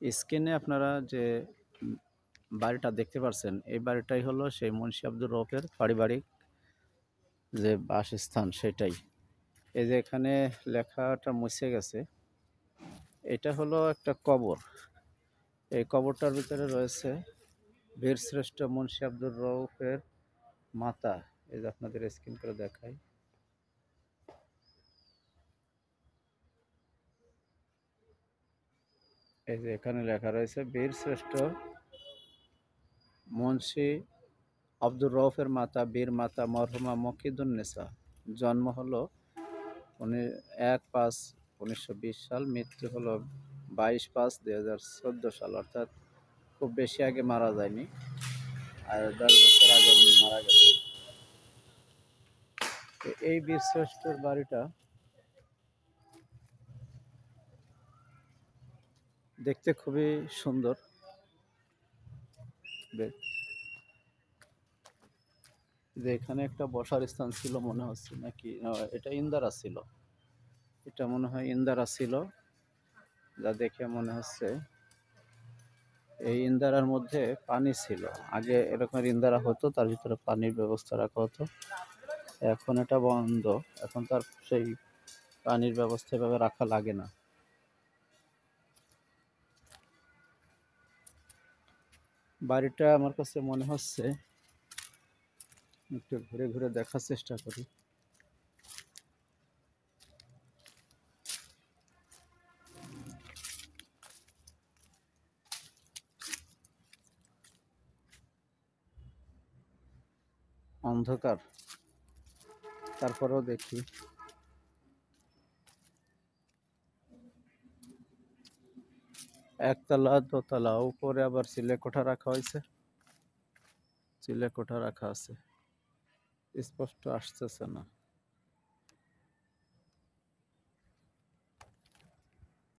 স্ক্রিনে আপনারা যে উম বাড়িটা দেখতে পারছেন, এই বাড়িটাই হলো সেই মুন্সি আব্দুর রউফের পারিবারিক যে বাসস্থান সেটাই। এই যে এখানে লেখাটা মুছে গেছে। এটা হলো একটা কবর। এই কবরটার ভিতরে রয়েছে বীরশ্রেষ্ঠ মুন্সি আব্দুর রউফের মাতা। এই যে আপনাদের স্ক্রিন করে দেখাই। এই যে এখানে লেখা রয়েছে বীরশ্রেষ্ঠ মুন্সি আব্দুর রউফের মাতা বীর মাতা মরহুমা মকিদুন্নেছা। জন্ম হলো ১-৫-১৯২০ সাল, মৃত্যু হলো ২২-৫-২০১৪ সাল, অর্থাৎ খুব বেশি আগে মারা যায়নি, আর ১০ বছর আগে উনি মারা গেছেন। তো এই বীরশ্রেষ্ঠর বাড়িটা দেখতে খুবই সুন্দর। যে এখানে একটা বসার স্থান ছিল মনে হচ্ছে, নাকি এটা ইন্দারা ছিল। এটা মনে হয় ইন্দারা ছিল, যা দেখে মনে হচ্ছে। এই ইন্দারার মধ্যে পানি ছিল। আগে এরকম ইন্দারা হতো, তার ভিতরে পানির ব্যবস্থা রাখা হতো। এখন এটা বন্ধ। এখন তার সেই পানির ব্যবস্থা এভাবে রাখা লাগে না। বাড়িটা আমার কাছে মনে হচ্ছে, একটু ঘুরে ঘুরে দেখার চেষ্টা করি। অন্ধকার, তারপরেও দেখি। একতলা, দোতলা, উপরে আবার চিলেকোঠা রাখা হয়েছে। চিলেকোঠা রাখা আছে, স্পষ্ট আসতেছে না।